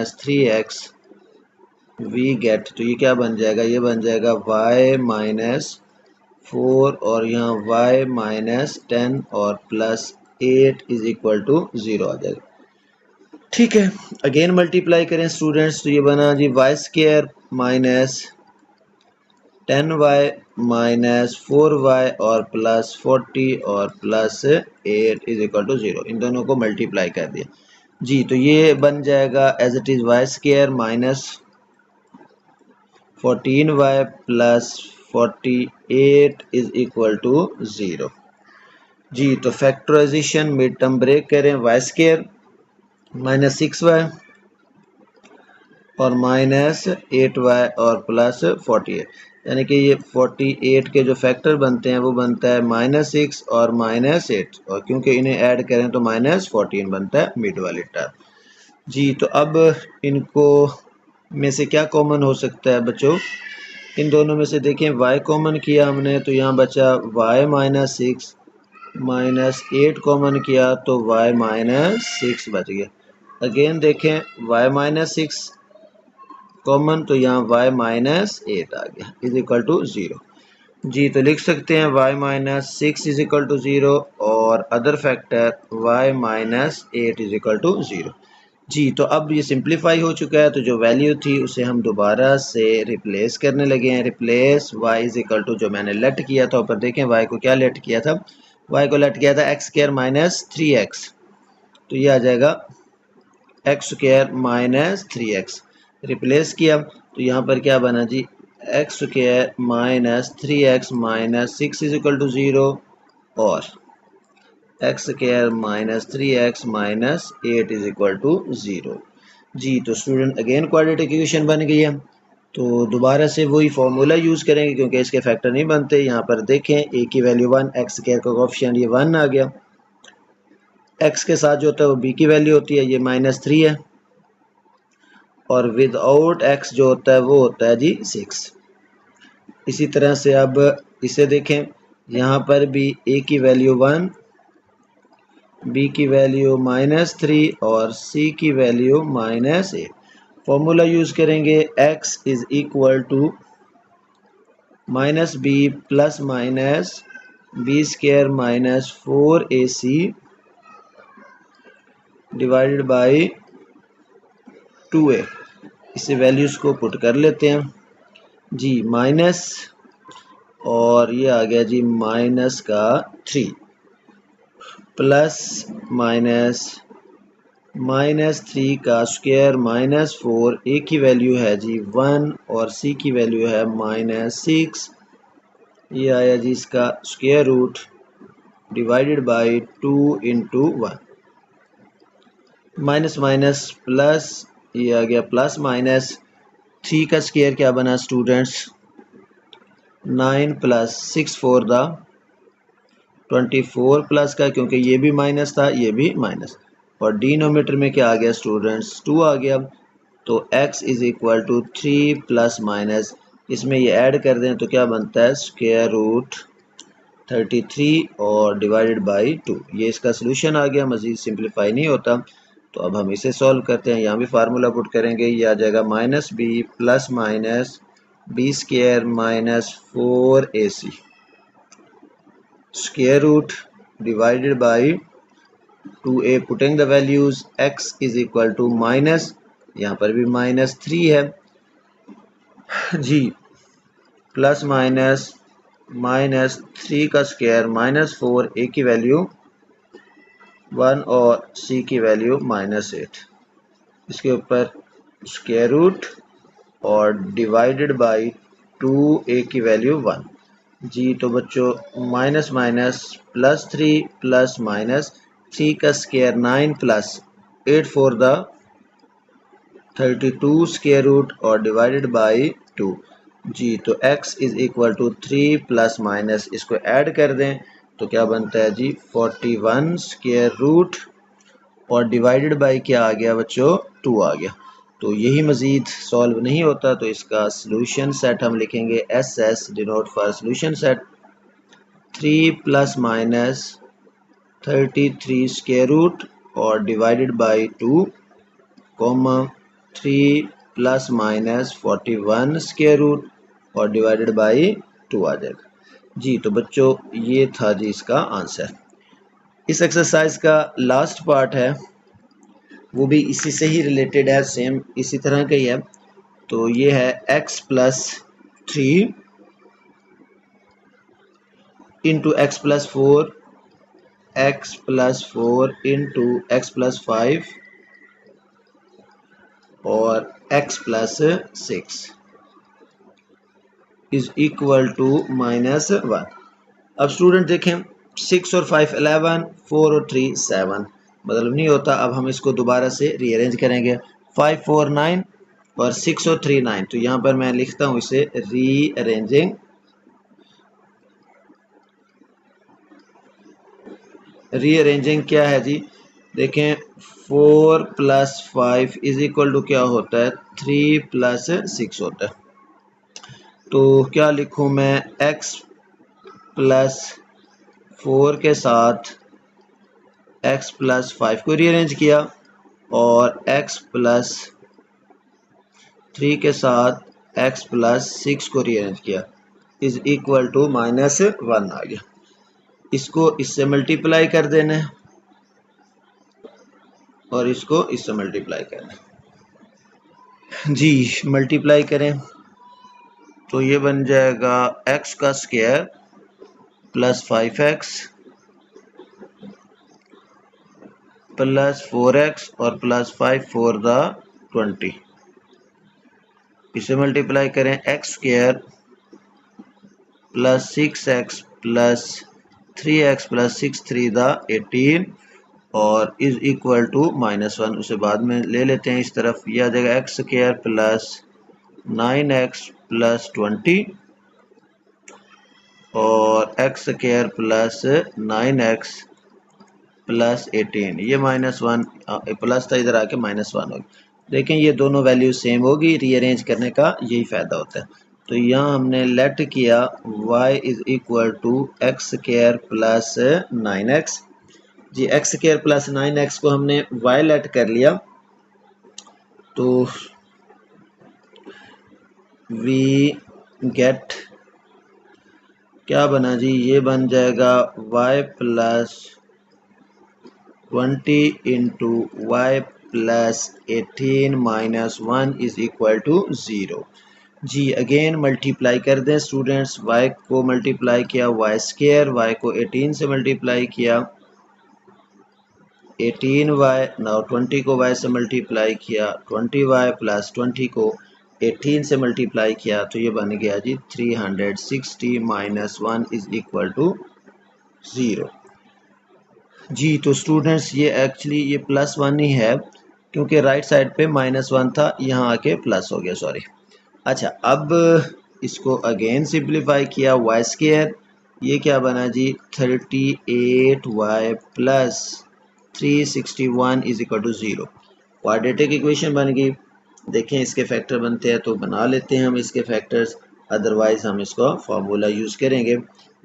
- 3x we get, तो ये क्या बन जाएगा, ये बन जाएगा y - 4 और यहाँ y - 10 और +8 = 0 आ जाएगा। ठीक है, अगेन मल्टीप्लाई करें स्टूडेंट्स तो ये बना जी y² - 10y - 4y और +40 और +8 = 0, इन दोनों को मल्टीप्लाई कर दिया जी। तो ये बन जाएगा as it is y² - 14y + 48 = 0 जी। तो फैक्टराइजेशन मिड टर्म ब्रेक करें, y² -6y और -8y और +48, यानी कि ये 48 के जो फैक्टर बनते हैं वो बनता है -6 और -8, और क्योंकि इन्हें ऐड करें तो -14 बनता है मिड वाली टर्म जी। तो अब इनको में से क्या कॉमन हो सकता है बच्चों, इन दोनों में से देखें y कॉमन किया हमने तो यहाँ बचा y - 6, -8 कॉमन किया तो y - 6 बच गया। अगेन देखें y - 6 कॉमन तो यहाँ y - 8 आ गया = 0 जी। तो लिख सकते हैं y - 6 = 0 और अदर फैक्टर y - 8 = 0 जी। तो अब ये सिंप्लीफाई हो चुका है, तो जो वैल्यू थी उसे हम दोबारा से रिप्लेस करने लगे हैं। रिप्लेस y = जो मैंने लेट किया था ऊपर देखें, y को क्या लेट किया था, y को लेट किया था x² - 3x, तो ये आ जाएगा x² - 3x, रिप्लेस किया तो यहाँ पर क्या बना जी, x² - 3x - 6 = 0 और x² - 3x - 8 = 0 जी। तो स्टूडेंट अगेन क्वाड्रेटिक इक्वेशन बन गई है। तो दोबारा से वही फार्मूला यूज़ करेंगे क्योंकि इसके फैक्टर नहीं बनते। यहाँ पर देखें a की वैल्यू 1, x² का कोएफिशिएंट ये 1 आ गया, x के साथ जो होता है वो b की वैल्यू होती है, ये -3 है, और विदाउट x जो होता है वो होता है जी 6। इसी तरह से अब इसे देखें, यहाँ पर भी a की वैल्यू 1, b की वैल्यू -3 और c की वैल्यू -8। फॉर्मूला यूज़ करेंगे x = -b + b square minus 4ac divided by 2a। इसे वैल्यूज़ को पुट कर लेते हैं जी, माइनस और ये आ गया जी माइनस का 3 प्लस माइनस 3 का स्क्वायर माइनस 4, ए की वैल्यू है जी 1 और सी की वैल्यू है माइनस 6। ये आया जी इसका square root divided by 2 into 1। Minus minus plus, ये आ गया प्लस माइनस 3 का स्क्वायर क्या बना students 9 plus 6 for the 24 plus का, क्योंकि ये भी माइनस था ये भी माइनस, और डिनोमीटर में क्या आ गया स्टूडेंट्स 2 आ गया। तो x is equal to 3 plus minus, इसमें ये ऐड कर दें तो क्या बनता है स्क्वायर रूट 33 और डिवाइडेड बाई 2। ये इसका सोल्यूशन आ गया, मज़ीद सिंप्लीफाई नहीं होता। तो अब हम इसे सॉल्व करते हैं, यहाँ भी फार्मूला पुट करेंगे, ये आ जाएगा minus B plus minus B square minus 4ac square root divided by 2a। Putting the values x is equal to minus, यहाँ पर भी माइनस 3 है जी, प्लस माइनस माइनस 3 का स्क्वायर माइनस 4, a की वैल्यू 1 और c की वैल्यू माइनस 8। इसके ऊपर स्क्वायर रूट और डिवाइडेड बाई 2a की वैल्यू 1 जी। तो बच्चों minus minus plus 3 plus minus 3 का square 9 plus 8 for the 32 square root और डिवाइडेड बाई 2 जी। तो x is equal to 3 plus minus, इसको ऐड कर दें तो क्या बनता है जी 41 स्क्वायर रूट और डिवाइडेड बाई क्या आ गया बच्चों 2 आ गया। तो यही मज़ीद सॉल्व नहीं होता, तो इसका सॉल्यूशन सेट हम लिखेंगे SS denote for solution set 3 plus minus 33 square root और divided by 2 comma 3 plus minus 41 square root और डिवाइडेड बाई 2 आ जाएगा जी। तो बच्चों ये था जी इसका आंसर। इस एक्सरसाइज का लास्ट पार्ट है वो भी इसी से ही रिलेटेड है, सेम इसी तरह का ही है। तो ये है x plus 3 into x plus 4, x plus 4 into x plus 5 और x plus 6 is equal to minus 1। अब स्टूडेंट देखें 6 और 5 11, 4 और 3 7, मतलब नहीं होता। अब हम इसको दोबारा से रीअरेंज करेंगे 5 4 9 और 6 और 3 9। तो यहाँ पर मैं लिखता हूँ इसे रीअरेंजिंग। रीअरेंजिंग क्या है जी, देखें 4 प्लस 5 इज इक्वल टू क्या होता है 3 प्लस 6 होता है। तो क्या लिखूँ मैं x प्लस 4 के साथ x प्लस 5 को रीअरेंज किया और x प्लस 3 के साथ x प्लस 6 को रीअरेंज किया इज इक्वल टू माइनस 1 आ गया। इसको इससे मल्टीप्लाई कर देना है और इसको इससे मल्टीप्लाई करना है जी। मल्टीप्लाई करें तो ये बन जाएगा x का square plus 5x plus 4x और प्लस 5 फॉर द 20। इसे मल्टीप्लाई करें x square plus 6x plus 3x plus 6 3 the 18 और इज इक्वल टू माइनस 1। उसे बाद में ले लेते हैं इस तरफ, यह आ जाएगा x square plus 9x plus 20 और x square plus 9x plus 18। ये माइनस 1 प्लस था, इधर आके माइनस 1 होगी। देखें ये दोनों वैल्यू सेम होगी, रीअरेंज करने का यही फ़ायदा होता है। तो यहाँ हमने लेट किया y is equal to x square plus 9x जी। एक्स स्क्वायर प्लस 9x को हमने y लेट कर लिया तो वी गेट क्या बना जी, ये बन जाएगा y plus 20 into y plus 18 minus 1 is equal to 0। जी अगेन मल्टीप्लाई कर दें स्टूडेंट्स, y को मल्टीप्लाई किया वाई स्क्वायर, y को 18 से मल्टीप्लाई किया 18y, नाउ 20 को y से मल्टीप्लाई किया 20y प्लस 20 को 18 से मल्टीप्लाई किया, तो ये बन गया जी 360 माइनस 1 इज इक्वल टू 0। जी तो स्टूडेंट्स ये एक्चुअली ये +1 ही है, क्योंकि राइट साइड पे -1 था, यहाँ आके प्लस हो गया, सॉरी। अच्छा अब इसको अगेन सिंप्लीफाई किया वाई स्क्वायर, ये क्या बना जी 38y plus 361 is equal to 0। Quadratic equation बन गई। देखें इसके फैक्टर बनते हैं तो बना लेते हैं हम इसके फैक्टर्स, अदरवाइज हम इसको फार्मूला यूज़ करेंगे।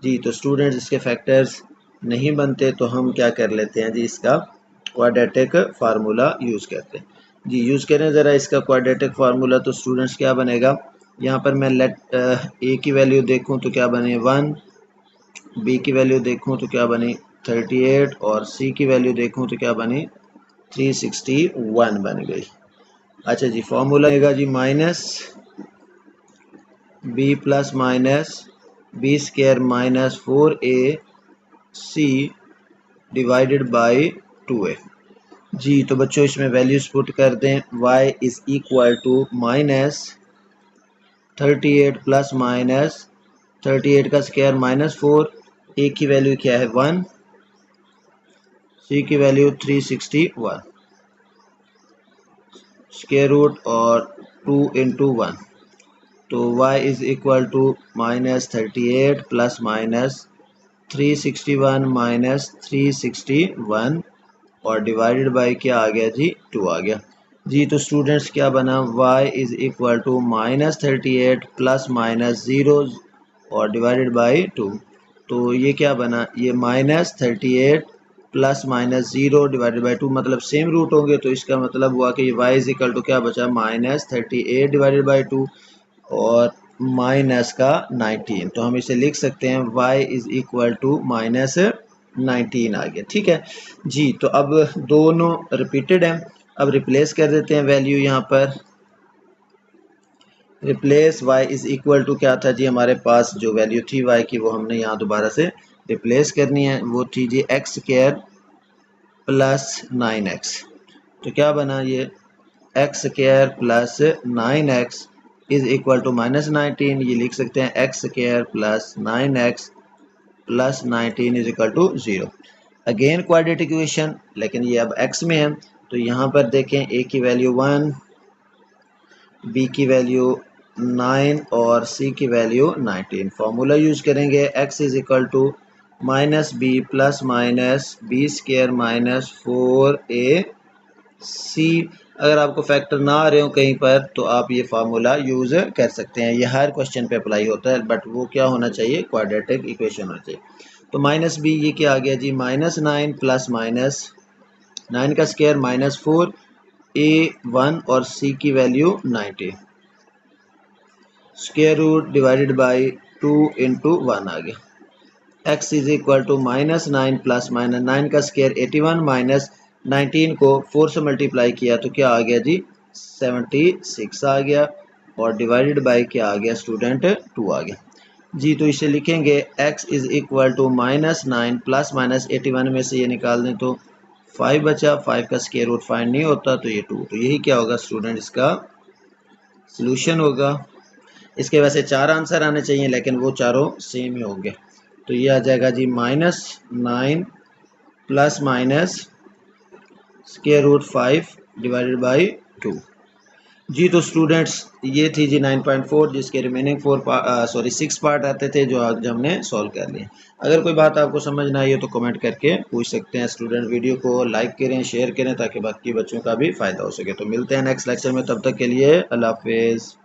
जी तो स्टूडेंट्स इसके फैक्टर्स नहीं बनते तो हम क्या कर लेते हैं जी, इसका क्वाड्रेटिक फार्मूला यूज़ करते हैं। जी यूज़ करें ज़रा इसका क्वाड्रेटिक फार्मूला, तो स्टूडेंट्स क्या बनेगा, यहाँ पर मैं लेट ए की वैल्यू देखूँ तो क्या बने 1, बी की वैल्यू देखूँ तो क्या बनी 38 और सी की वैल्यू देखूँ तो क्या बनी 361 बन गई। अच्छा जी फॉर्मूला आएगा जी minus B plus minus B square minus 4ac divided by 2a। जी तो बच्चों इसमें वैल्यूज पुट कर दें, y is equal to minus 38 plus minus 38 का स्क्वायर माइनस 4, a की वैल्यू क्या है 1, c की वैल्यू 361, स्क्वायर रूट और 2 इंटू 1, तो y is equal to minus 38 plus minus 361 minus 361 और डिवाइडेड बाई क्या आ गया जी 2 आ गया। जी तो स्टूडेंट्स क्या बना, y is equal to minus 38 plus minus 0 और डिवाइडेड बाई 2, तो ये क्या बना, ये minus 38 plus minus 0 divided by 2, मतलब सेम रूट होंगे, तो इसका मतलब हुआ कि y इज इक्वल टू क्या बचा माइनस 38 डिवाइडेड बाई 2 और माइनस का 19, तो हम इसे लिख सकते हैं y is equal to minus 19 आ गया। ठीक है जी, तो अब दोनों रिपीटेड हैं, अब रिप्लेस कर देते हैं वैल्यू यहाँ पर। Replace y is equal to क्या था जी, हमारे पास जो वैल्यू थी y की वो हमने यहाँ दोबारा से रिप्लेस करनी है, वो थी जी एक्स स्क्वायर प्लस 9x, तो क्या बना ये x square plus 9x is equal to minus 19, ये लिख सकते हैं x square plus 9x plus 19 is equal to 0। Again quadratic equation, लेकिन ये अब x में है, तो यहाँ पर देखें a की वैल्यू 1, b की वैल्यू 9 और c की वैल्यू 19। फार्मूला यूज़ करेंगे x is equal to minus B plus minus B square minus 4ac। अगर आपको फैक्टर ना आ रहे हो कहीं पर तो आप ये फार्मूला यूज़ कर सकते हैं, ये हर क्वेश्चन पे अप्लाई होता है, बट वो क्या होना चाहिए, क्वाड्रेटिक इक्वेशन होना चाहिए। तो माइनस बी ये क्या आ गया जी, माइनस 9 प्लस माइनस 9 का स्क्वायर माइनस 4, a1 और c की value 90, square root divided by 2 into 1 आ गया। x is equal to minus 9 plus minus 9 का स्क्वायर 81 माइनस 19 को 4 से मल्टीप्लाई किया तो क्या आ गया जी 76 आ गया और डिवाइडेड बाई क्या आ गया स्टूडेंट 2 आ गया। जी तो इसे लिखेंगे x is equal to minus 9 plus minus 81 में से ये निकाल दें तो 5 बचा, 5 का स्क्वायर रूट फाइंड नहीं होता तो ये 2, तो यही क्या होगा स्टूडेंट इसका सॉल्यूशन होगा। इसके वैसे 4 आंसर आने चाहिए लेकिन वो चारों सेम ही होंगे, तो ये आ जाएगा जी minus 9 plus minus square root 5 divided by 2। जी तो स्टूडेंट्स ये थी जी 9.4, जिसके रिमेनिंग 6 पार्ट आते थे जो आज हमने सॉल्व कर लिए। अगर कोई बात आपको समझ ना आई हो तो कमेंट करके पूछ सकते हैं स्टूडेंट। वीडियो को लाइक करें, शेयर करें ताकि बाकी बच्चों का भी फ़ायदा हो सके। तो मिलते हैं नेक्स्ट लेक्चर में, तब तक के लिए अल्लाह हाफिज़।